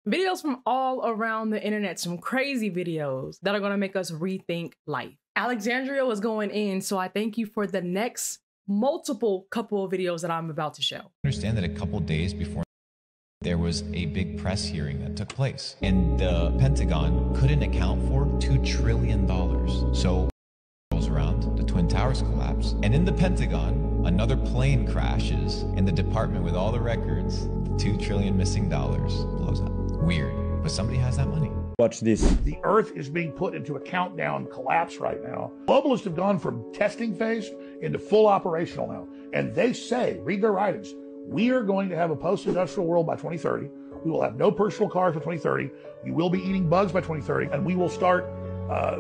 Videos from all around the internet, some crazy videos that are gonna make us rethink life. Alexandria was going in, so I thank you for the next multiple couple of videos that I'm about to show. Understand that a couple days before there was a big press hearing that took place, and the Pentagon couldn't account for $2 trillion. So rolls around, the Twin Towers collapse, and in the Pentagon, another plane crashes, and the department with all the records, the $2 trillion missing dollars, blows up. Weird, but somebody has that money. Watch this. The Earth is being put into a countdown collapse right now. Globalists have gone from testing phase into full operational now. And they say, read their writings, we are going to have a post-industrial world by 2030. We will have no personal cars by 2030. We will be eating bugs by 2030. And we will start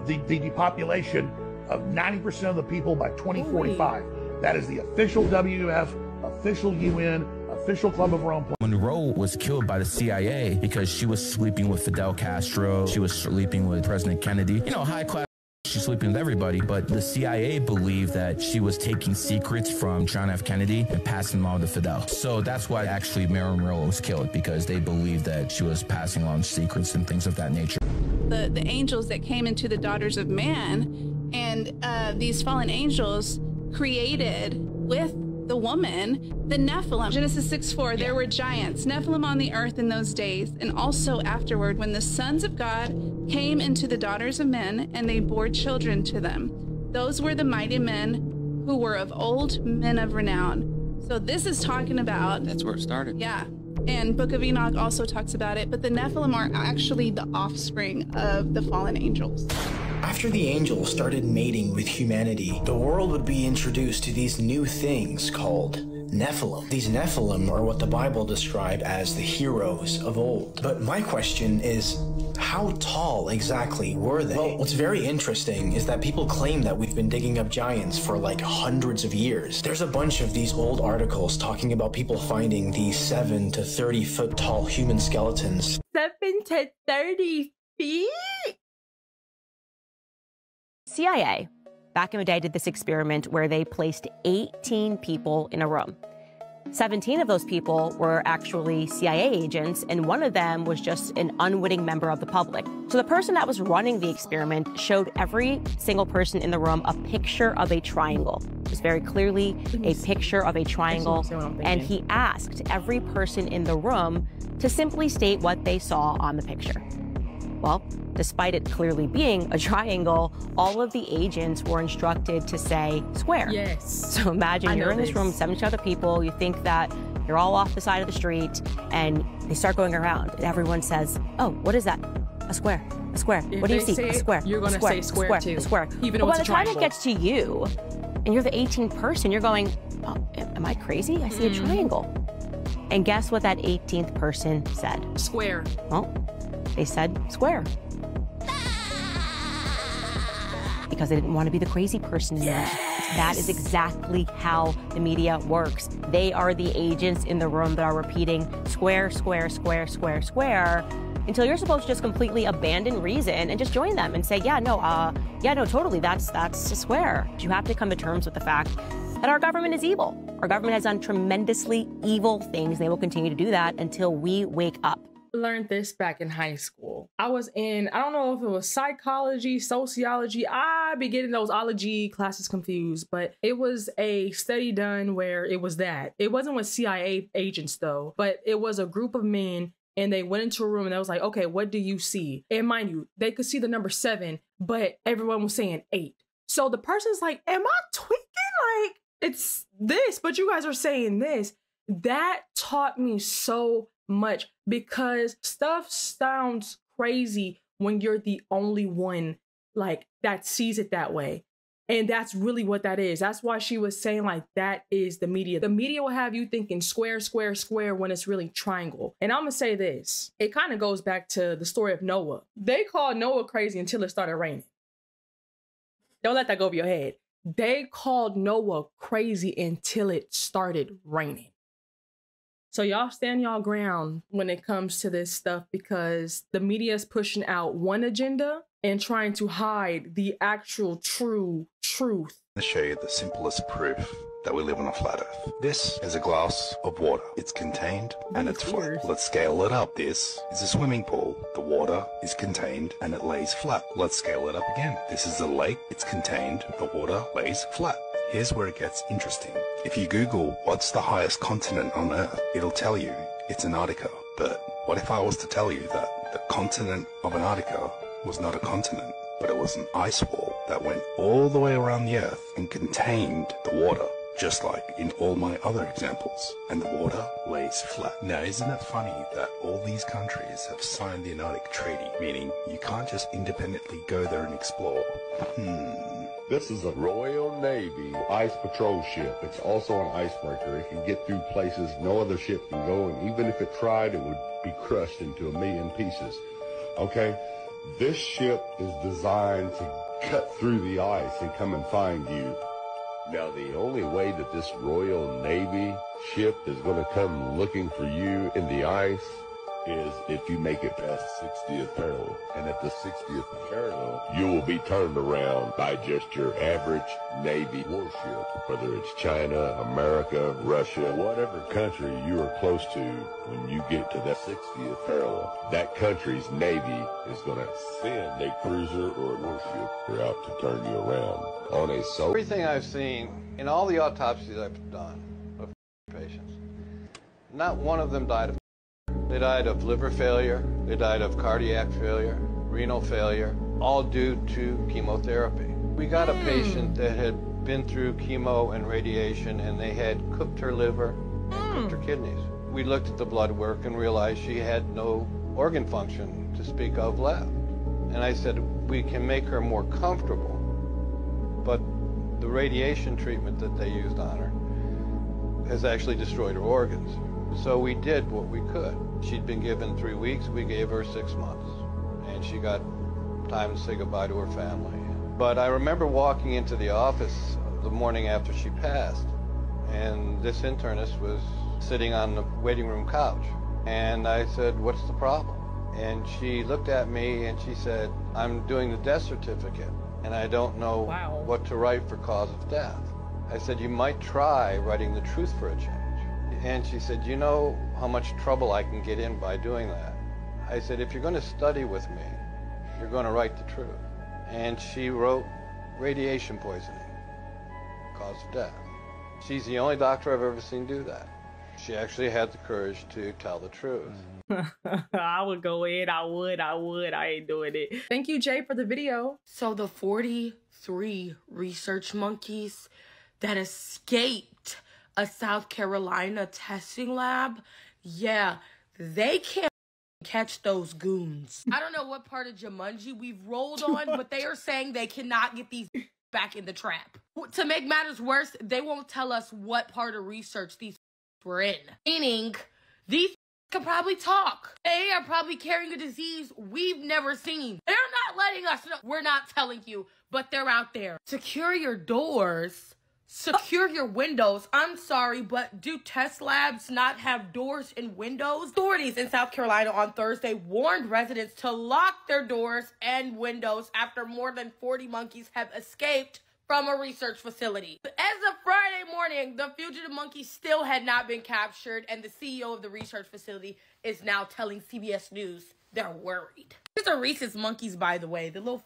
the depopulation of 90% of the people by 2045. That is the official WF, official UN, official Club of Rome. Monroe was killed by the CIA because she was sleeping with Fidel Castro. She was sleeping with President Kennedy. You know, high class. She's sleeping with everybody, but the CIA believed that she was taking secrets from John F. Kennedy and passing them on to Fidel. So that's why actually Marilyn Monroe was killed, because they believed that she was passing on secrets and things of that nature. The angels that came into the daughters of man, and these fallen angels created with the woman, the Nephilim. Genesis 6:4, there were giants, Nephilim on the earth in those days, and also afterward, when the sons of God came into the daughters of men, and they bore children to them. Those were the mighty men who were of old, men of renown. So this is talking about... That's where it started. Yeah. And Book of Enoch also talks about it, but the Nephilim are actually the offspring of the fallen angels. After the angels started mating with humanity, the world would be introduced to these new things called Nephilim. These Nephilim are what the Bible describes as the heroes of old. But my question is, how tall exactly were they? Well, what's very interesting is that people claim that we've been digging up giants for like hundreds of years. There's a bunch of these old articles talking about people finding these 7 to 30 foot tall human skeletons. 7 to 30 feet? CIA, back in the day, did this experiment where they placed 18 people in a room. 17 of those people were actually CIA agents, and one of them was just an unwitting member of the public. So the person that was running the experiment showed every single person in the room a picture of a triangle. It was very clearly a picture of a triangle, and he asked every person in the room to simply state what they saw on the picture. Well, despite it clearly being a triangle, all of the agents were instructed to say square. Yes. So imagine you're in this room, 70 other people, you think that you're all off the side of the street, and they start going around, and everyone says, oh, what is that? A square, a square. If what do you see? A square. You're going to say square too. A square. Even but though by it's the a time triangle. it gets to you, and you're the 18th person, you're going, oh, am I crazy? I see a triangle. And guess what that 18th person said? Square. Well, they said square. Because they didn't want to be the crazy person in there. That is exactly how the media works. They are the agents in the room that are repeating square, square, square, square, square, until you're supposed to just completely abandon reason and just join them and say, yeah, no, totally, that's a square. You have to come to terms with the fact that our government is evil. Our government has done tremendously evil things. They will continue to do that until we wake up. Learned this back in high school. I was in, I don't know if it was psychology, sociology. I be getting those ology classes confused, but it was a study done where it was that. It wasn't with CIA agents though, but it was a group of men, and they went into a room and they was like, okay, what do you see? And mind you, they could see the number 7, but everyone was saying 8. So the person's like, am I tweaking? Like, it's this, but you guys are saying this. That taught me so much, because stuff sounds crazy when you're the only one like that sees it that way. And that's really what that is. That's why she was saying like that is the media. The media will have you thinking square, square, square when it's really triangle. And I'm gonna say this, it kind of goes back to the story of Noah. They called Noah crazy until it started raining. Don't let that go over your head. They called Noah crazy until it started raining. So y'all stand y'all ground when it comes to this stuff, because the media is pushing out one agenda and trying to hide the actual true truth. To show you the simplest proof that we live on a flat earth. This is a glass of water. It's contained and it's flat. Let's scale it up. This is a swimming pool. The water is contained and it lays flat. Let's scale it up again. This is a lake. It's contained. The water lays flat. Here's where it gets interesting. If you Google what's the highest continent on Earth, it'll tell you it's Antarctica. But what if I was to tell you that the continent of Antarctica was not a continent, but it was an ice wall that went all the way around the Earth and contained the water, just like in all my other examples, and the water lays flat. Now, isn't it funny that all these countries have signed the Antarctic Treaty, meaning you can't just independently go there and explore? This is a Royal Navy ice patrol ship. It's also an icebreaker. It can get through places no other ship can go, and even if it tried, it would be crushed into a million pieces. Okay? This ship is designed to cut through the ice and come and find you. Now, the only way that this Royal Navy ship is going to come looking for you in the ice is if you make it past 60th parallel. And at the 60th parallel, you will be turned around by just your average Navy warship. Whether it's China, America, Russia, whatever country you are close to, when you get to that 60th parallel, that country's Navy is going to send a cruiser or a warship out to turn you around on a soap. Everything I've seen in all the autopsies I've done of patients, not one of them died of. They died of liver failure, they died of cardiac failure, renal failure, all due to chemotherapy. We got a patient that had been through chemo and radiation, and they had cooked her liver and cooked her kidneys. We looked at the blood work and realized she had no organ function to speak of left. And I said, we can make her more comfortable, but the radiation treatment that they used on her has actually destroyed her organs. So we did what we could. She'd been given 3 weeks, we gave her 6 months, and she got time to say goodbye to her family. But I remember walking into the office the morning after she passed, and this internist was sitting on the waiting room couch. And I said, what's the problem? And she looked at me and she said, I'm doing the death certificate, and I don't know what to write for cause of death. I said, you might try writing the truth for a change. And she said, you know how much trouble I can get in by doing that? I said, if you're going to study with me, you're going to write the truth. And she wrote radiation poisoning, cause of death. She's the only doctor I've ever seen do that. She actually had the courage to tell the truth. I would go in, I would, I ain't doing it. Thank you, Jay, for the video. So the 43 research monkeys that escaped a South Carolina testing lab, yeah, they can't catch those goons. I don't know what part of Jumanji we've rolled on, but they are saying they cannot get these back in the trap. To make matters worse, they won't tell us what part of research these were in. Meaning, these can probably talk. They are probably carrying a disease we've never seen. They're not letting us know. We're not telling you, but they're out there. Secure your doors. Secure your windows. I'm sorry, but do test labs not have doors and windows? Authorities in South Carolina on Thursday warned residents to lock their doors and windows after more than 40 monkeys have escaped from a research facility. As of Friday morning, the fugitive monkeys still had not been captured, and the CEO of the research facility is now telling CBS News they're worried. These are rhesus monkeys, by the way. The little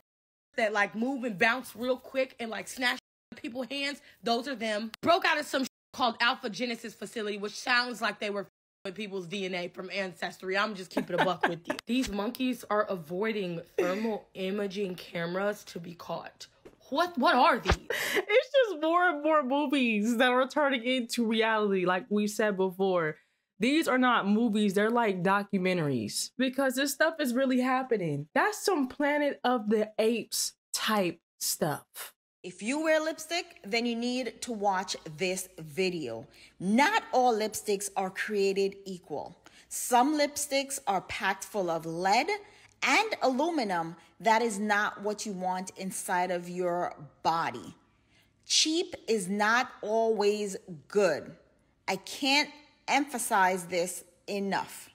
that like move and bounce real quick and like snatch people's hands, those are them. Broke out of some called Alpha Genesis facility, which sounds like they were with people's DNA from Ancestry. I'm just keeping a buck with you. These monkeys are avoiding thermal imaging cameras to be caught. What are these? It's just more and more movies that are turning into reality, like we said before. These are not movies, they're like documentaries, because this stuff is really happening. That's some Planet of the Apes type stuff. If you wear lipstick, then you need to watch this video. Not all lipsticks are created equal. Some lipsticks are packed full of lead and aluminum. That is not what you want inside of your body. Cheap is not always good. I can't emphasize this enough.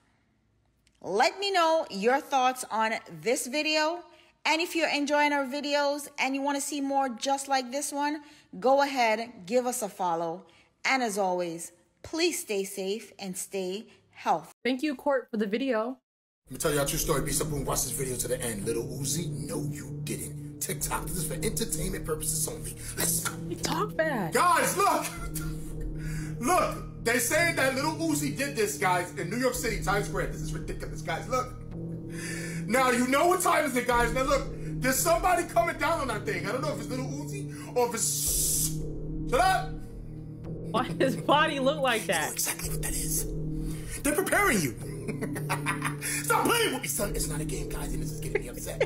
Let me know your thoughts on this video And if you're enjoying our videos and you want to see more just like this one, go ahead, give us a follow. And as always, please stay safe and stay healthy. Thank you, Court, for the video. Let me tell you a true story. Be someone watch this video to the end. Little Uzi, no, you didn't. TikTok, this is for entertainment purposes only. Let's go. You talk bad. Guys, look. Look, they say that Little Uzi did this, guys, in New York City, Times Square. This is ridiculous, guys. Look. Now, you know what time is it, guys. Now, look, there's somebody coming down on that thing. I don't know if it's Little Uzi or if it's... Shut up. Why does his body look like that? You know exactly what that is. They're preparing you. Stop playing with me, son. It's not a game, guys, and this is getting me upset.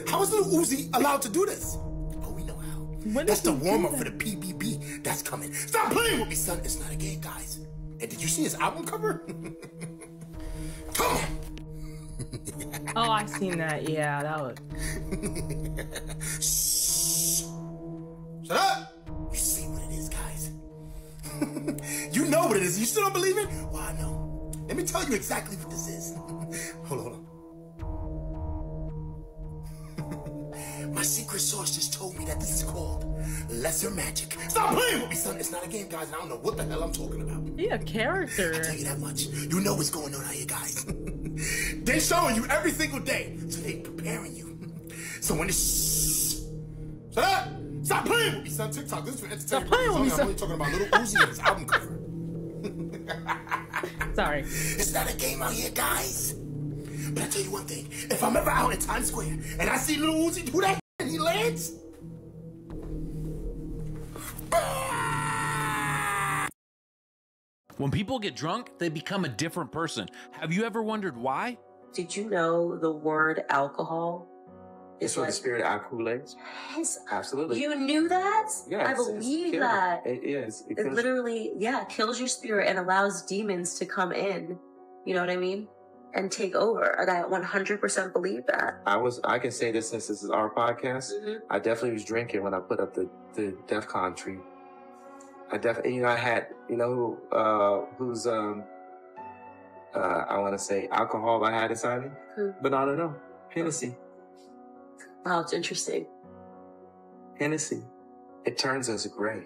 How is Little Uzi allowed to do this? Oh, we know how. That's the warm-up for the PBB that's coming. Stop playing with me, son. It's not a game, guys. And did you see his album cover? Come on. Oh, I seen that. Yeah, that was... Shut up. You see what it is, guys. You know what it is. You still don't believe it? Well, I know. Let me tell you exactly what this is. Hold on. My secret source just told me that this is called lesser magic. Stop playing with me, son. It's not a game, guys, and I don't know what the hell I'm talking about. Be a character. I'll tell you that much. You know what's going on out here, guys. They're showing you every single day, so they're preparing you. So when it's... Shut up! Stop playing with me, son. TikTok, this is for entertainment. Stop playing with me, son. I'm only talking about Little Uzi and his album cover. Sorry. It's not a game out here, guys. But I tell you one thing. If I'm ever out in Times Square and I see Little Uzi do that and he lands... When people get drunk, they become a different person. Have you ever wondered why? Did you know the word alcohol is what the spirit accumulates? Yes. Absolutely. You knew that? Yes. I believe that. It is. It literally, kills your spirit and allows demons to come in. You know what I mean? And take over. And I 100% believe that. I can say this since this is our podcast. Mm-hmm. I definitely was drinking when I put up the DEF CON tree. I definitely, I had, who's, I want to say alcohol I had inside me, but I don't know. Hennessy. Wow, it's interesting. Hennessy. It turns us gray.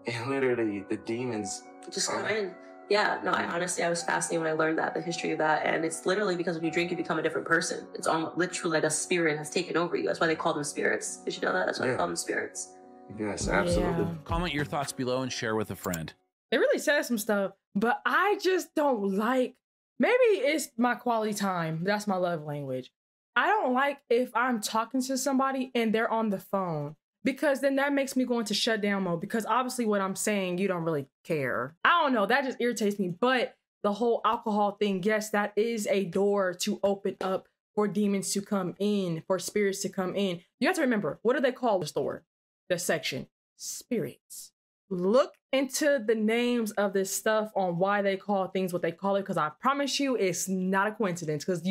And literally, the demons just come in. Yeah, no, I was fascinated when I learned that, the history of that. And it's literally because when you drink, you become a different person. It's literally like a spirit has taken over you. That's why they call them spirits. Did you know that? That's why they call them spirits. Yes, absolutely. Yeah. Comment your thoughts below and share with a friend. They really said some stuff, but I just don't like, maybe it's my quality time. That's my love language. I don't like if I'm talking to somebody and they're on the phone, because then that makes me go into shutdown mode, because obviously what I'm saying, you don't really care. I don't know, that just irritates me. But the whole alcohol thing, yes, that is a door to open up for demons to come in, for spirits to come in. You have to remember, what do they call the store? The section, spirits. Look into the names of this stuff on why they call things what they call it, because I promise you it's not a coincidence, because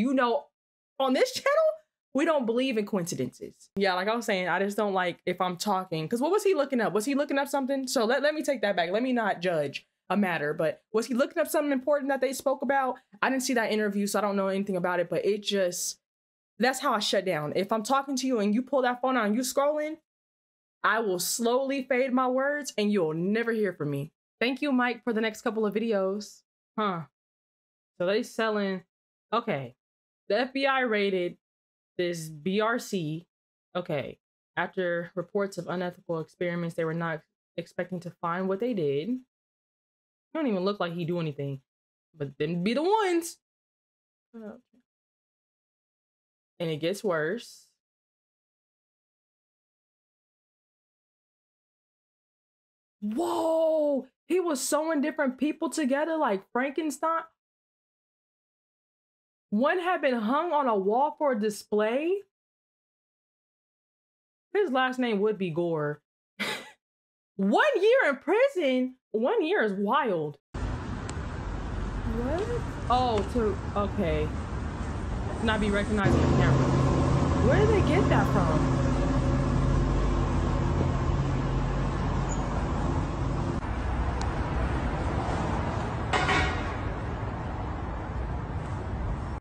on this channel, we don't believe in coincidences. Yeah, like I was saying, I just don't like if I'm talking, because what was he looking up? Was he looking up something? So let me take that back. Let me not judge a matter, but was he looking up something important that they spoke about? I didn't see that interview, so I don't know anything about it, but that's how I shut down. If I'm talking to you and you pull that phone out and you scrolling, I will slowly fade my words and you'll never hear from me. Thank you, Mike, for the next couple of videos. So they selling, okay. The FBI raided this BRC. Okay. After reports of unethical experiments, they were not expecting to find what they did. He don't even look like he do anything, but them be the ones. And it gets worse. Whoa, he was sewing different people together like Frankenstein. One had been hung on a wall for a display. His last name would be Gore. 1 year in prison? 1 year is wild. What? Oh, okay. Not be recognized on the camera. Where did they get that from?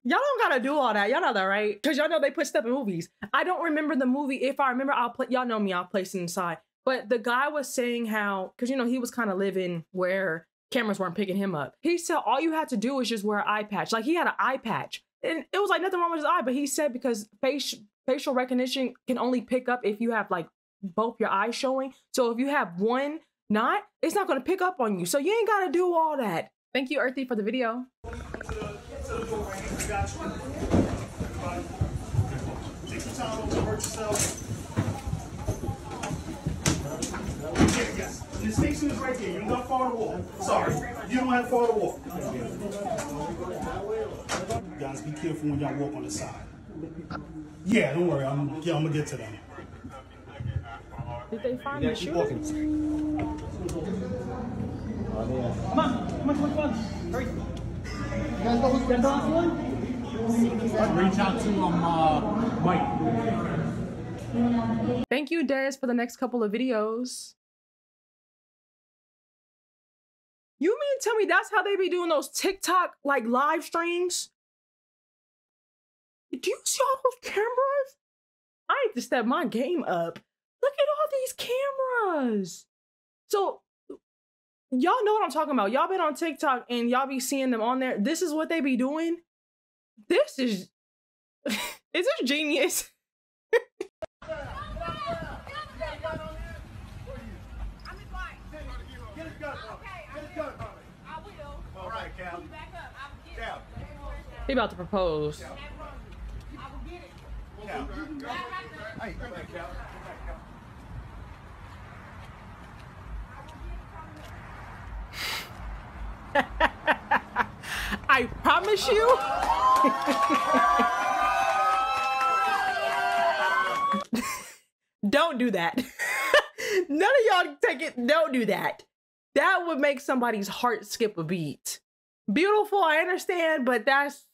Y'all don't gotta do all that. Y'all know that, right? Because y'all know they put stuff in movies. I don't remember the movie. If I remember, I'll play. Y'all know me. I'll place it inside. But the guy was saying how, because you know he was kind of living where cameras weren't picking him up. He said all you had to do was just wear an eye patch. Like he had an eye patch, and it was like nothing wrong with his eye. But he said because facial recognition can only pick up if you have like both your eyes showing. So if you have one not, it's not going to pick up on you. So you ain't got to do all that. Thank you, Earthy, for the video. Take your time, don't hurt yourself. Yes, the station is right there. You don't got far to walk. Sorry, you don't have far to walk. Guys, be careful when y'all walk on the side. Yeah, don't worry. I'm gonna get to them. Did they find the shooter? Come on. Hurry. You guys know who's been on? Reach out to Mike. Thank you, Des, for the next couple of videos. You mean tell me that's how they be doing those TikTok like live streams? Do you see all those cameras? I need to step my game up. Look at all these cameras. So y'all know what I'm talking about. Y'all been on TikTok and y'all be seeing them on there. This is what they be doing. This is this genius? He about to propose. I promise you. Don't do that. None of y'all take it. Don't do that. That would make somebody's heart skip a beat. Beautiful, I understand, but that's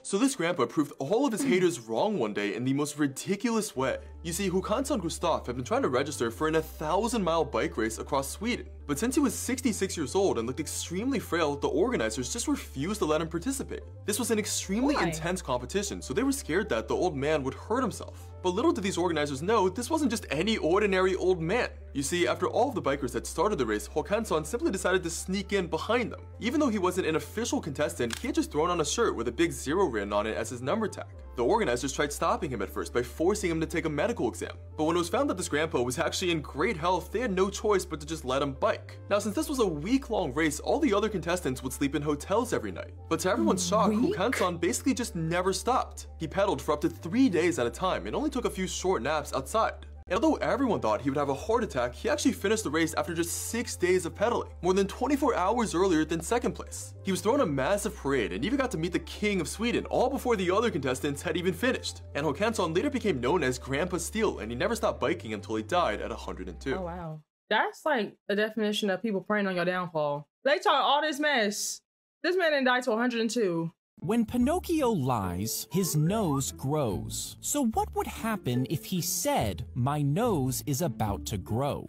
So this grandpa proved all of his haters wrong one day in the most ridiculous way. You see, Håkansson Gustaf had been trying to register for an 1,000-mile bike race across Sweden. But since he was 66 years old and looked extremely frail, the organizers just refused to let him participate. This was an extremely intense competition, so they were scared that the old man would hurt himself. But little did these organizers know, this wasn't just any ordinary old man. You see, after all of the bikers had started the race, Håkansson simply decided to sneak in behind them. Even though he wasn't an official contestant, he had just thrown on a shirt with a big 0 written on it as his number tag. The organizers tried stopping him at first by forcing him to take a medical exam. But when it was found that this grandpa was actually in great health, they had no choice but to just let him bike. Now, since this was a week-long race, all the other contestants would sleep in hotels every night. But to everyone's shock, Håkansson basically just never stopped. He pedaled for up to 3 days at a time and only took a few short naps outside. And although everyone thought he would have a heart attack, he actually finished the race after just 6 days of pedaling, more than 24 hours earlier than second place. He was throwing a massive parade and even got to meet the King of Sweden all before the other contestants had even finished. And Håkansson later became known as Grandpa Steel, and he never stopped biking until he died at 102. Oh wow. That's like a definition of people preying on your downfall. They talk all this mess. This man didn't die till 102. When Pinocchio lies, his nose grows. So what would happen if he said, "My nose is about to grow"?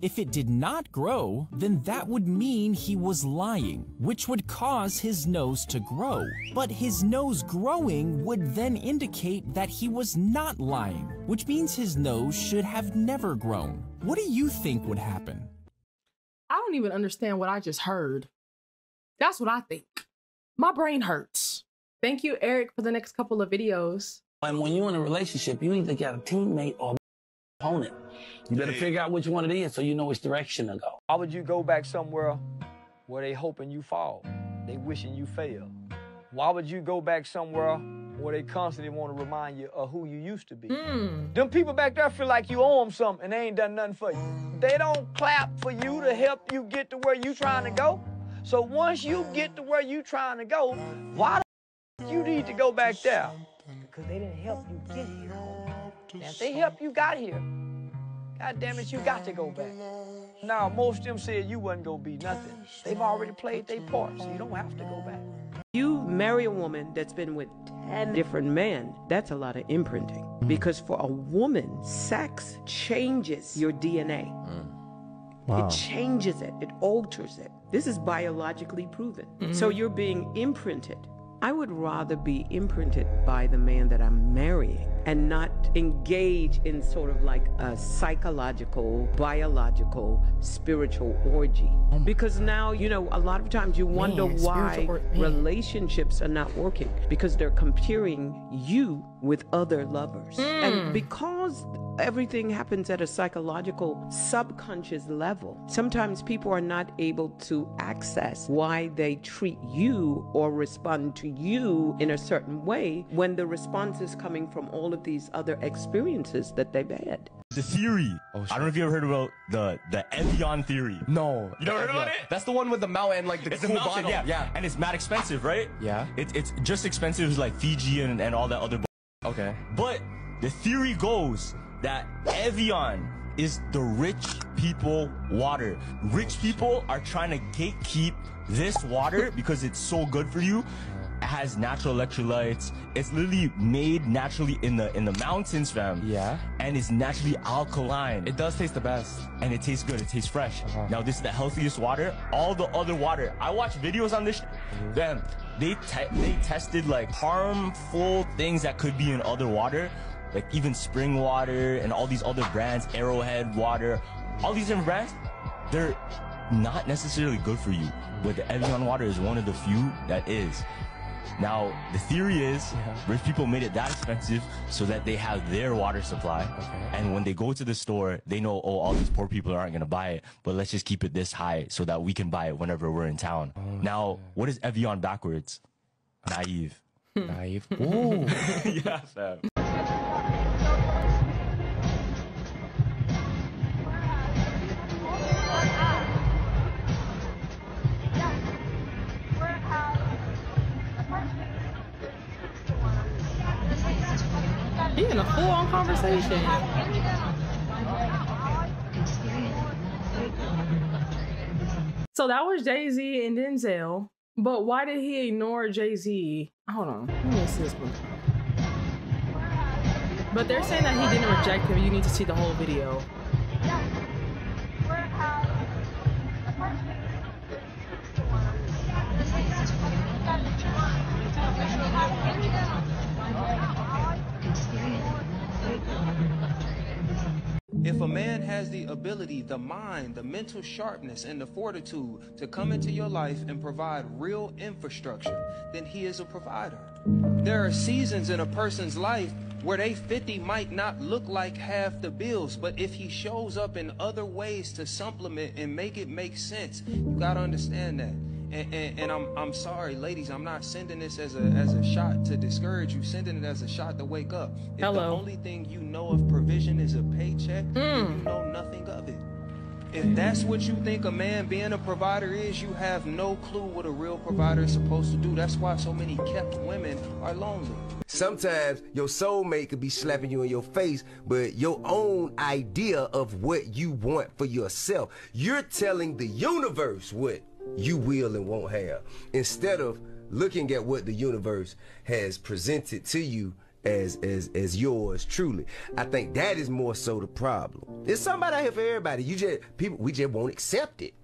If it did not grow, then that would mean he was lying, which would cause his nose to grow. But his nose growing would then indicate that he was not lying, which means his nose should have never grown. What do you think would happen? I don't even understand what I just heard. That's what I think. My brain hurts. Thank you, Eric, for the next couple of videos. And when you're in a relationship, you either got a teammate or opponent. You better figure out which one it is so you know which direction to go. Why would you go back somewhere where they hoping you fall? They wishing you fail. Why would you go back somewhere where they constantly want to remind you of who you used to be? Them people back there feel like you owe them something and they ain't done nothing for you. They don't clap for you to help you get to where you trying to go. So once you get to where you trying to go, why the you need to go back there? Because they didn't help you get here. Now, if they help you got here, God damn it, you got to go back. Now, most of them said you wasn't going to be nothing. They've already played their part, so you don't have to go back. You marry a woman that's been with 10 different men, that's a lot of imprinting. Because for a woman, sex changes your DNA. Wow. It changes it. It alters it. This is biologically proven. So you're being imprinted. I would rather be imprinted by the man that I'm marrying and not engage in sort of like a psychological, biological, spiritual orgy. Because now, you know, a lot of times you wonder why relationships are not working, because they're comparing you with other lovers. And because everything happens at a psychological, subconscious level, sometimes people are not able to access why they treat you or respond to you in a certain way when the response is coming from all of these other experiences that they've had. The theory. I don't know if you ever heard about the Evian theory. No. You never heard about it? That's the one with the mountain, like the It's cool a mountain, bottle. yeah. And it's mad expensive, right? Yeah. It's just expensive as like Fiji and all that other Okay. But the theory goes that Evian is the rich people water. Rich people are trying to gatekeep this water because it's so good for you. It has natural electrolytes. It's literally made naturally in the mountains, fam. Yeah. And it's naturally alkaline. It does taste the best. And it tastes good. It tastes fresh. Now this is the healthiest water. All the other water, I watch videos on this. Damn, they tested like harmful things that could be in other water, like even spring water and all these other brands, Arrowhead water, all these different brands. They're not necessarily good for you, but the Evian water is one of the few that is. Now, the theory is rich people made it that expensive so that they have their water supply. And when they go to the store, they know, oh, all these poor people aren't going to buy it, but let's just keep it this high so that we can buy it whenever we're in town. Now, what is Evian backwards? Naive. Naive. Ooh. Yeah, fam. He in a full-on conversation. So that was Jay-Z and Denzel, but why did he ignore Jay-Z? Hold on, let me see this one. But they're saying that he didn't reject him. You need to see the whole video. If a man has the ability, the mind, the mental sharpness, and the fortitude to come into your life and provide real infrastructure, then he is a provider. There are seasons in a person's life where they 50 might not look like half the bills, but if he shows up in other ways to supplement and make it make sense, you gotta understand that. And I'm sorry, ladies, I'm not sending this as a shot to discourage you, sending it as a shot to wake up. If the only thing you know of provision is a paycheck, then you know nothing of it. If that's what you think a man being a provider is, you have no clue what a real provider is supposed to do. That's why so many kept women are lonely. Sometimes your soulmate could be slapping you in your face, but your own idea of what you want for yourself, you're telling the universe what you will and won't have, instead of looking at what the universe has presented to you as yours truly. I think that is more so the problem. There's somebody out here for everybody. We just won't accept it.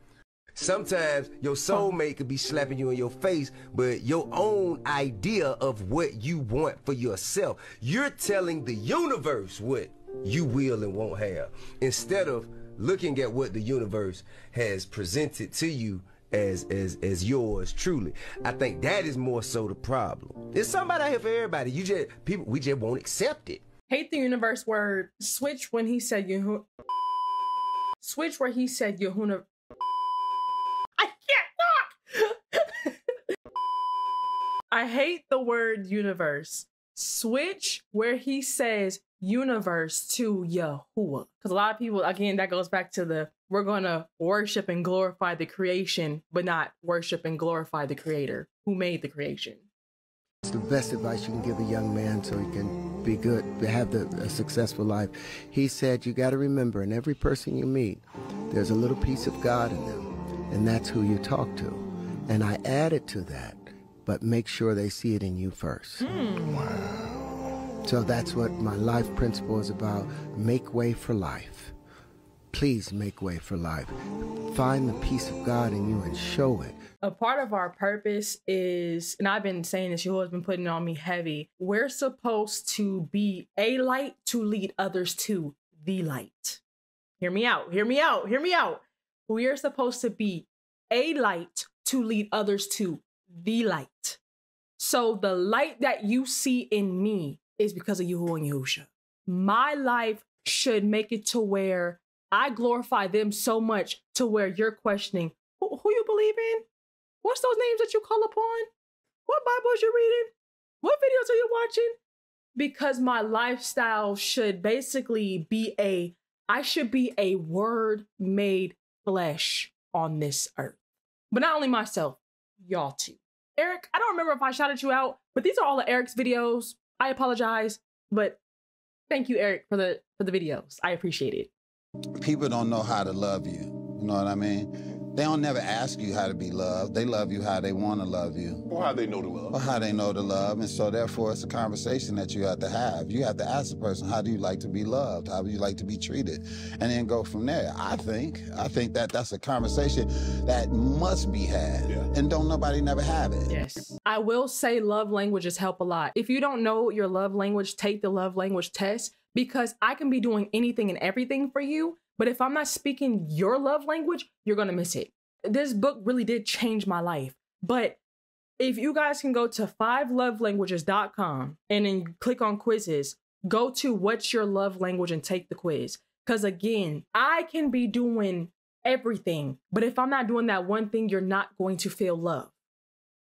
Sometimes your soulmate could be slapping you in your face, but your own idea of what you want for yourself, you're telling the universe what you will and won't have, instead of looking at what the universe has presented to you as yours truly. I think that is more so the problem. There's somebody out here for everybody. We just won't accept it. Hate the universe word switch when he said you. Switch where he said Yehuna. I can't talk. I hate the word universe. Switch where he says universe to Yahuwah. Because a lot of people, again, that goes back to we're going to worship and glorify the creation, but not worship and glorify the creator who made the creation. It's the best advice you can give a young man so he can be good, have a successful life. He said, you got to remember, in every person you meet, there's a little piece of God in them, and that's who you talk to. And I added to that, but make sure they see it in you first. Wow. So that's what my life principle is about. Make way for life. Please make way for life. Find the peace of God in you and show it. A part of our purpose is, and I've been saying this, you always been putting it on me heavy, we're supposed to be a light to lead others to the light. Hear me out, hear me out, hear me out. We are supposed to be a light to lead others to the light. So the light that you see in me is because of Yahuwah and Yahusha. My life should make it to where I glorify them so much to where you're questioning, who you believe in? What's those names that you call upon? What Bibles you reading? What videos are you watching? Because my lifestyle should basically be I should be a word made flesh on this earth. But not only myself, y'all too. Eric, I don't remember if I shouted you out, but these are all of Eric's videos. I apologize, but thank you, Eric, for the videos. I appreciate it. People don't know how to love you. You know what I mean? They don't never ask you how to be loved. They love you how they want to love you. Or how they know to love. Or how they know to love. And so therefore it's a conversation that you have to have. You have to ask the person, how do you like to be loved? How do you like to be treated? And then go from there. I think that that's a conversation that must be had. Yeah. And don't nobody never have it. Yes. I will say love languages help a lot. If you don't know your love language, take the love language test, because I can be doing anything and everything for you. But if I'm not speaking your love language, you're going to miss it. This book really did change my life. But if you guys can go to 5lovelanguages.com and then click on quizzes, go to what's your love language and take the quiz. Because again, I can be doing everything, but if I'm not doing that one thing, you're not going to feel love.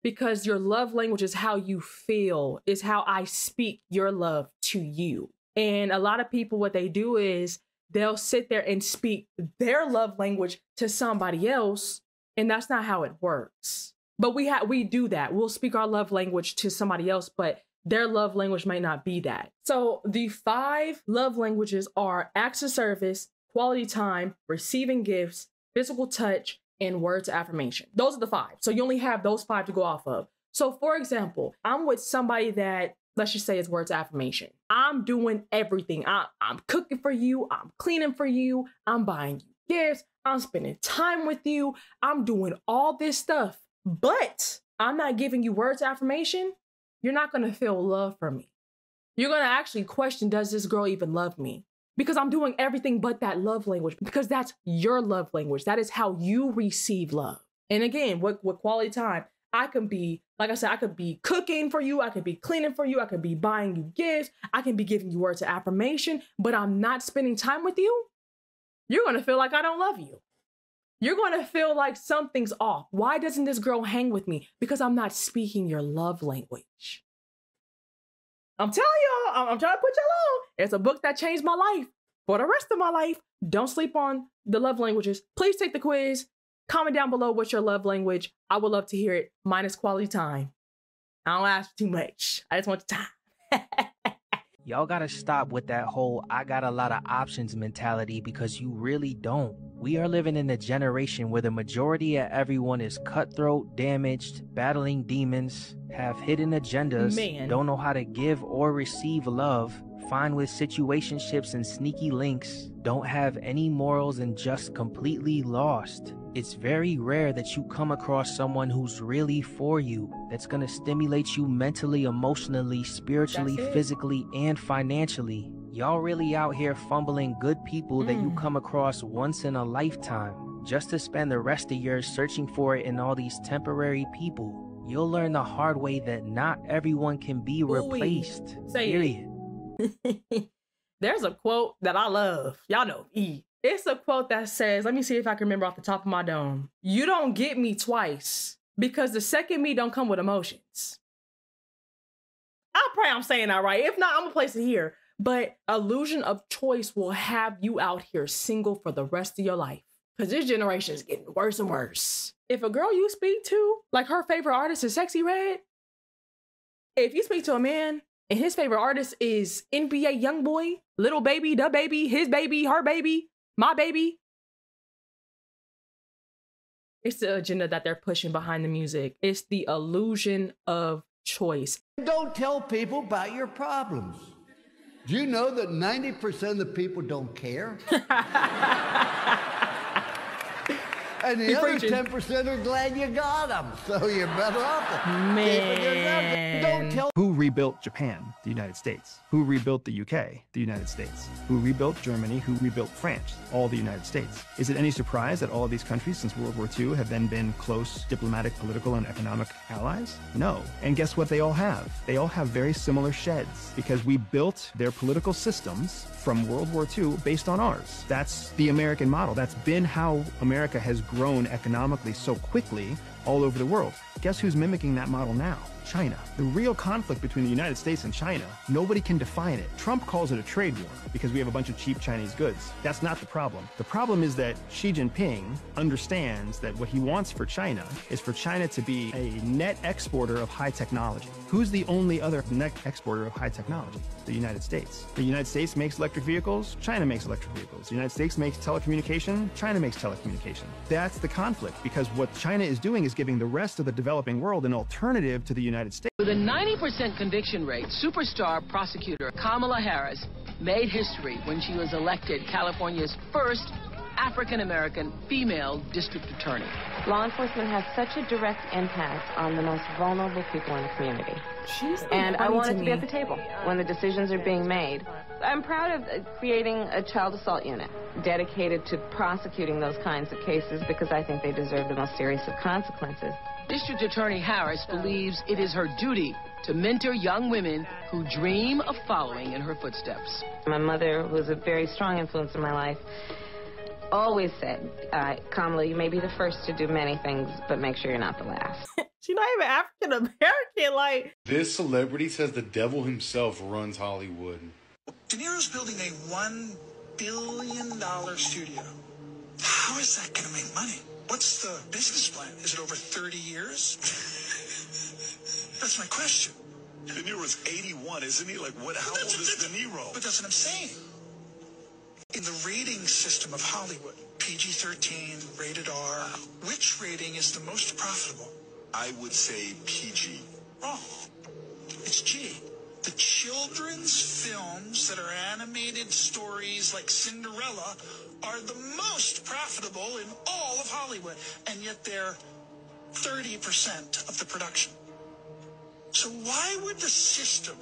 Because your love language is how you feel, is how I speak your love to you. And a lot of people, what they do is they'll sit there and speak their love language to somebody else, and that's not how it works. But we do that. We'll speak our love language to somebody else, but their love language might not be that. So the 5 love languages are acts of service, quality time, receiving gifts, physical touch, and words of affirmation. Those are the 5. So you only have those 5 to go off of. So for example, I'm with somebody that, let's just say, it's words of affirmation. I'm doing everything. I'm cooking for you. I'm cleaning for you. I'm buying you gifts. I'm spending time with you. I'm doing all this stuff, but I'm not giving you words of affirmation. You're not going to feel love from me. You're going to actually question, does this girl even love me? Because I'm doing everything but that love language, because that's your love language. That is how you receive love. And again, with quality time, I can be, like I said, I could be cooking for you. I could be cleaning for you. I could be buying you gifts. I can be giving you words of affirmation, but I'm not spending time with you. You're going to feel like I don't love you. You're going to feel like something's off. Why doesn't this girl hang with me? Because I'm not speaking your love language. I'm telling y'all, I'm trying to put y'all on. It's a book that changed my life for the rest of my life. Don't sleep on the love languages. Please take the quiz. Comment down below what's your love language. I would love to hear it. Mine is quality time. I don't ask too much. I just want the time. Y'all gotta stop with that whole I got a lot of options mentality, because you really don't. We are living in a generation where the majority of everyone is cutthroat, damaged, battling demons, have hidden agendas, don't know how to give or receive love, fine with situationships and sneaky links, don't have any morals, and just completely lost. It's very rare that you come across someone who's really for you, that's gonna stimulate you mentally, emotionally, spiritually, physically, and financially. Y'all really out here fumbling good people that you come across once in a lifetime, just to spend the rest of yours searching for it in all these temporary people. You'll learn the hard way that not everyone can be replaced. Period. There's a quote that I love. Y'all know E. It's a quote that says, let me see if I can remember off the top of my dome. You don't get me twice, because the second me don't come with emotions. I pray I'm saying that right. If not, I'm gonna place it here. But illusion of choice will have you out here single for the rest of your life, because this generation is getting worse and worse. If a girl you speak to, like her favorite artist is Sexy Red, if you speak to a man and his favorite artist is NBA Youngboy, Little Baby, Da Baby, his baby, her baby, my baby, it's the agenda that they're pushing behind the music. It's the illusion of choice. Don't tell people about your problems. Do you know that 90% of the people don't care? And the other 10% are glad you got them. So you're better off. Man. Don't tell. Who rebuilt Japan? The United States. Who rebuilt the UK? The United States. Who rebuilt Germany? Who rebuilt France? All the United States. Is it any surprise that all of these countries since World War II have then been close diplomatic, political, and economic allies? No. And guess what they all have? They all have very similar sheds because we built their political systems from World War II based on ours. That's the American model. That's been how America has grown economically so quickly all over the world. Guess who's mimicking that model now? China. The real conflict between the United States and China, nobody can define it. Trump calls it a trade war because we have a bunch of cheap Chinese goods. That's not the problem. The problem is that Xi Jinping understands that what he wants for China is for China to be a net exporter of high technology. Who's the only other net exporter of high technology? The United States. The United States makes electric vehicles, China makes electric vehicles. The United States makes telecommunication, China makes telecommunication. That's the conflict because what China is doing is giving the rest of the developing world an alternative to the United States. With a 90% conviction rate, superstar prosecutor Kamala Harris made history when she was elected California's first African-American female district attorney. Law enforcement has such a direct impact on the most vulnerable people in the community. And I wanted to be at the table when the decisions are being made. I'm proud of creating a child assault unit dedicated to prosecuting those kinds of cases because I think they deserve the most serious of consequences. District Attorney Harris believes it is her duty to mentor young women who dream of following in her footsteps. My mother, who was a very strong influence in my life, always said, Kamala, you may be the first to do many things, but make sure you're not the last. She's not even African American, like. This celebrity says the devil himself runs Hollywood. De Niro's building a $1 billion studio. How is that going to make money? What's the business plan? Is it over 30 years? That's my question. De Niro's 81, isn't he? Like, what? How old is De Niro? But that's what I'm saying. In the rating system of Hollywood, PG-13, rated R, which rating is the most profitable? I would say PG. Wrong. It's G. The children's films that are animated stories like Cinderella are the most profitable in all of Hollywood, and yet they're 30% of the production. So why would the system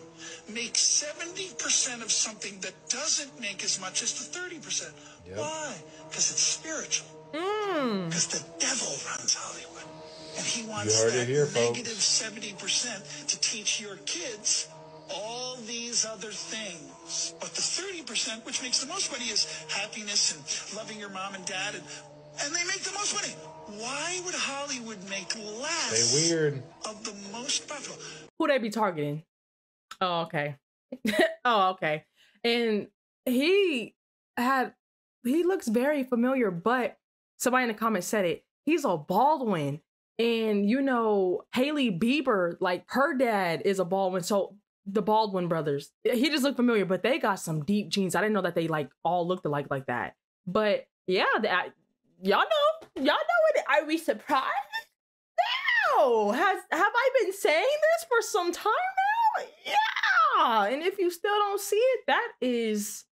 make 70% of something that doesn't make as much as the 30%? Yep. Why? Because it's spiritual. Because the devil runs Hollywood. And he wants that negative 70% to teach your kids all these other things. But the 30%, which makes the most money, is happiness and loving your mom and dad, and they make the most money. Why would Hollywood make less of the most profitable? Who they be targeting? Oh, okay. Oh, okay. And he looks very familiar, but somebody in the comments said it. He's a Baldwin. And you know, Hailey Bieber, like her dad is a Baldwin. So the Baldwin brothers, he just looked familiar, but they got some deep genes. I didn't know that they like all looked alike like that. But yeah, y'all know it. Are we surprised? No. Have I been saying this for some time now? Yeah. And if you still don't see it, that is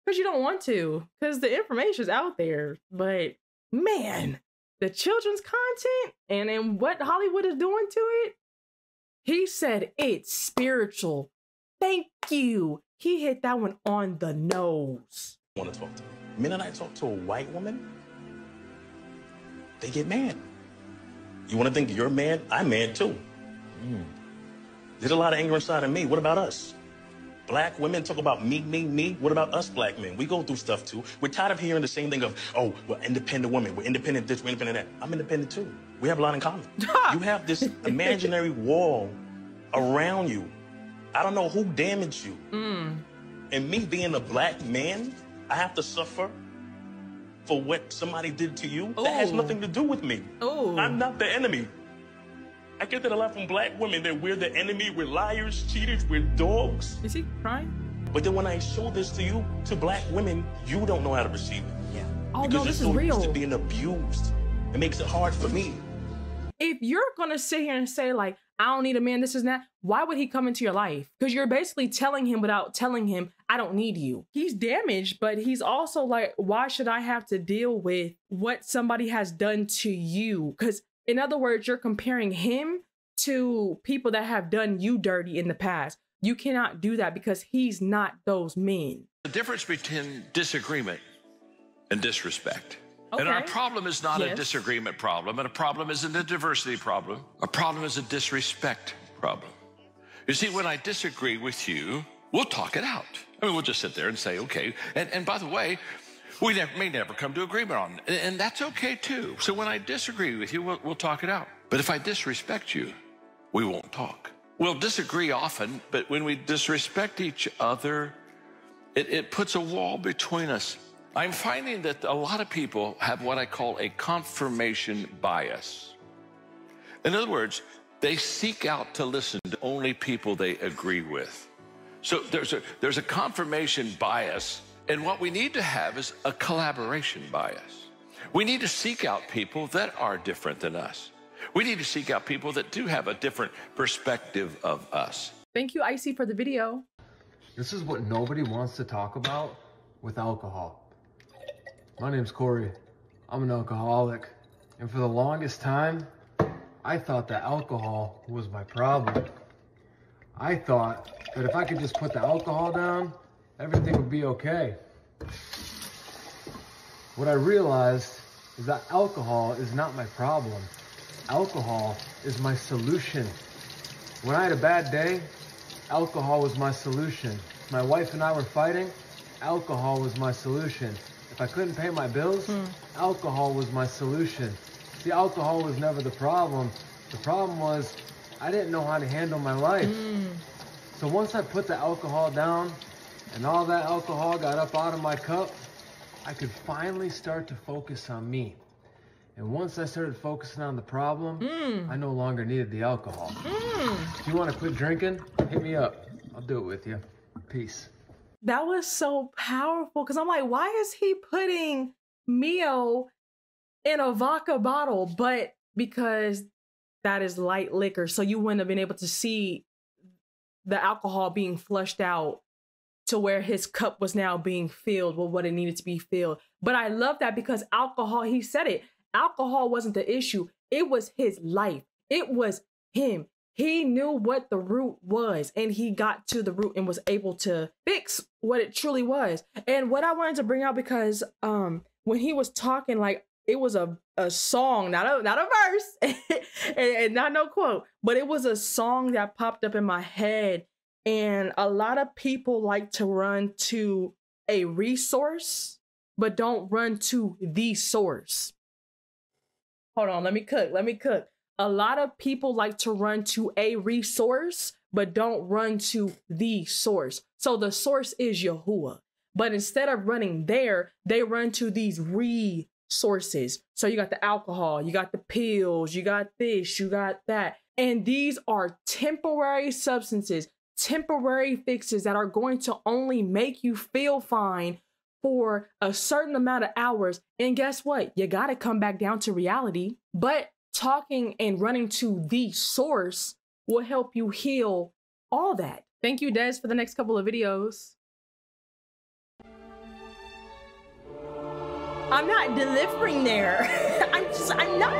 because you don't want to, because the information's out there. But man, the children's content and then what Hollywood is doing to it. He said it's spiritual. Thank you. He hit that one on the nose. I want to talk to me. The minute I talk to a white woman, they get mad. You want to think you're mad? I'm mad too. There's a lot of anger inside of me. What about us? Black women talk about me, me, me. What about us black men? We go through stuff too. We're tired of hearing the same thing of, oh, we're independent women. We're independent this, we're independent that. I'm independent too. We have a lot in common. You have this imaginary wall around you. I don't know who damaged you. And me being a black man, I have to suffer for what somebody did to you. That has nothing to do with me. I'm not the enemy. I get that a lot from black women, that we're the enemy, we're liars, cheaters, we're dogs. Is he crying? But then when I show this to you, to black women, you don't know how to receive it. Yeah. Oh, because no, this you're is so real. used to being abused. It makes it hard for me. If you're gonna sit here and say like, I don't need a man, this is that. Why would he come into your life? Because you're basically telling him without telling him, I don't need you. He's damaged, but he's also like, why should I have to deal with what somebody has done to you? Because in other words, you're comparing him to people that have done you dirty in the past. You cannot do that because he's not those men. The difference between disagreement and disrespect. Okay. And our problem is not a disagreement problem, and a problem isn't a diversity problem. Our problem is a disrespect problem. You see, when I disagree with you, we'll talk it out. I mean, we'll just sit there and say, okay. And by the way, we may never come to agreement on it, and that's okay too. So when I disagree with you, we'll talk it out. But if I disrespect you, we won't talk. We'll disagree often, but when we disrespect each other, it puts a wall between us. I'm finding that a lot of people have what I call a confirmation bias. In other words, they seek out to listen to only people they agree with. So there's a confirmation bias, and what we need to have is a collaboration bias. We need to seek out people that are different than us. We need to seek out people that do have a different perspective of us. Thank you, Icy, for the video. This is what nobody wants to talk about with alcohol. My name's Corey. I'm an alcoholic. And for the longest time, I thought that alcohol was my problem. I thought that if I could just put the alcohol down, everything would be okay. What I realized is that alcohol is not my problem. Alcohol is my solution. When I had a bad day, alcohol was my solution. If my wife and I were fighting, alcohol was my solution. If I couldn't pay my bills, alcohol was my solution. See, alcohol was never the problem. The problem was I didn't know how to handle my life. So once I put the alcohol down and all that alcohol got up out of my cup, I could finally start to focus on me. And once I started focusing on the problem, I no longer needed the alcohol. If you want to quit drinking, hit me up. I'll do it with you. Peace. That was so powerful because I'm like, why is he putting Mio in a vodka bottle? But because that is light liquor, so you wouldn't have been able to see the alcohol being flushed out to where his cup was now being filled with what it needed to be filled. But I love that because alcohol, he said it, alcohol wasn't the issue. It was his life. It was him. He knew what the root was and he got to the root and was able to fix what it truly was. And what I wanted to bring out, because when he was talking, like it was a song, not a verse and not no quote, but it was a song that popped up in my head. And a lot of people like to run to a resource, but don't run to the source. Hold on, let me cook. A lot of people like to run to a resource, but don't run to the source. So the source is Yahuwah. But instead of running there, they run to these resources. So you got the alcohol, you got the pills, you got this, you got that. And these are temporary substances, temporary fixes that are going to only make you feel fine for a certain amount of hours. And guess what? You got to come back down to reality. But talking and running to the source will help you heal all that. Thank you, Des, for the next couple of videos. I'm not delivering there. I'm not.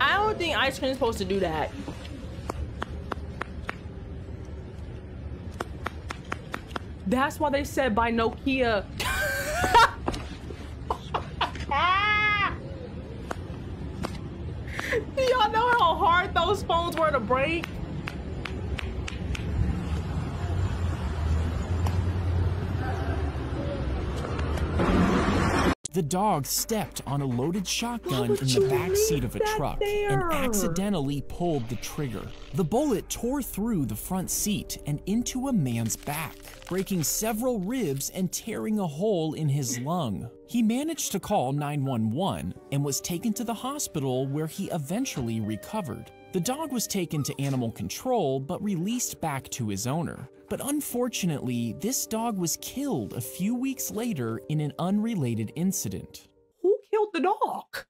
I don't think ice cream is supposed to do that. That's why they said buy Nokia. Do y'all know how hard those phones were to break? The dog stepped on a loaded shotgun in the back seat of a truck and accidentally pulled the trigger. The bullet tore through the front seat and into a man's back, breaking several ribs and tearing a hole in his lung. He managed to call 911 and was taken to the hospital where he eventually recovered. The dog was taken to animal control but released back to his owner. But unfortunately, this dog was killed a few weeks later in an unrelated incident. Who killed the dog?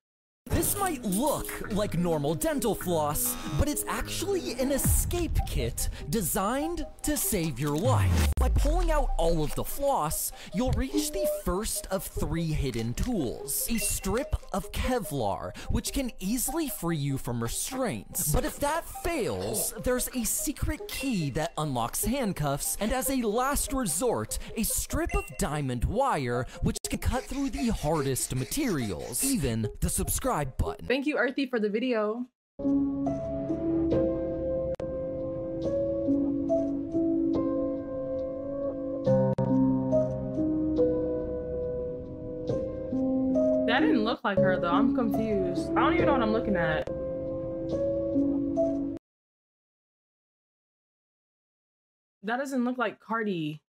This might look like normal dental floss, but it's actually an escape kit designed to save your life. By pulling out all of the floss, you'll reach the first of 3 hidden tools. A strip of Kevlar, which can easily free you from restraints. But if that fails, there's a secret key that unlocks handcuffs, and as a last resort, a strip of diamond wire, which can cut through the hardest materials, even the subscribe button. Thank you, Earthy, for the video. That didn't look like her though. I'm confused. I don't even know what I'm looking at. That doesn't look like Cardi.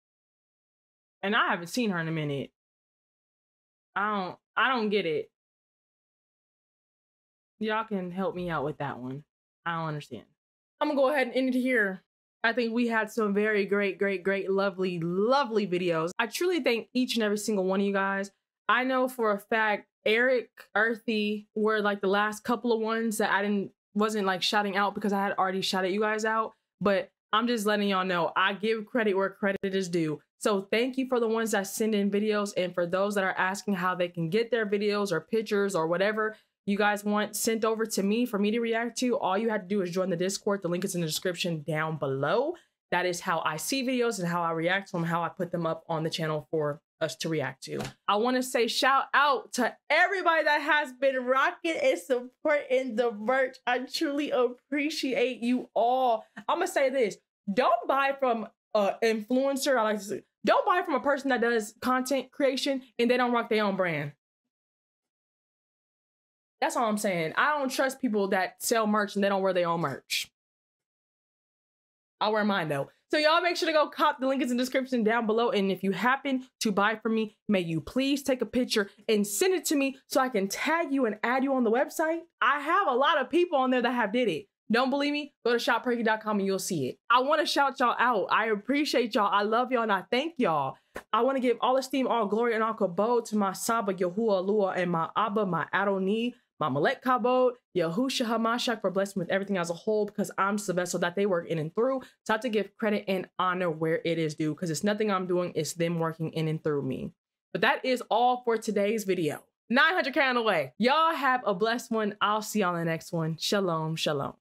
And I haven't seen her in a minute. I don't get it. Y'all can help me out with that one. I don't understand. I'm gonna go ahead and end it here. I think we had some very great, lovely videos. I truly thank each and every single one of you guys. I know for a fact, Eric, Earthy were like the last couple of ones that I wasn't like shouting out because I had already shouted you guys out. But I'm just letting y'all know I give credit where credit is due. So thank you for the ones that send in videos, and for those that are asking how they can get their videos or pictures or whatever you guys want sent over to me for me to react to, all you have to do is join the Discord. The link is in the description down below. That is how I see videos and how I react to them, how I put them up on the channel for us to react to. I want to say shout out to everybody that has been rocking and supporting the merch. I truly appreciate you all. I'm gonna say this: don't buy from an influencer. I like to say, don't buy from a person that does content creation and they don't rock their own brand. That's all I'm saying. I don't trust people that sell merch and they don't wear their own merch. I'll wear mine though. So y'all make sure to go cop. The link is in the description down below. And if you happen to buy from me, may you please take a picture and send it to me so I can tag you and add you on the website. I have a lot of people on there that have did it. Don't believe me? Go to shopperkyy.com and you'll see it. I want to shout y'all out. I appreciate y'all. I love y'all and I thank y'all. I want to give all esteem, all glory, and all kabod to my Saba, Yahuwah, Lua, and my Abba, my Adoni, my Malek Kabod, Yahusha Hamashak for blessing with everything as a whole, because I'm just the vessel that they work in and through. So I have to give credit and honor where it is due, because it's nothing I'm doing, it's them working in and through me. But that is all for today's video. 900K on the way. Y'all have a blessed one. I'll see y'all in the next one. Shalom, shalom.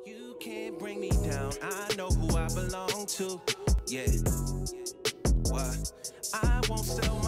You can't bring me down. I know who I belong to. Yeah. What? I won't sell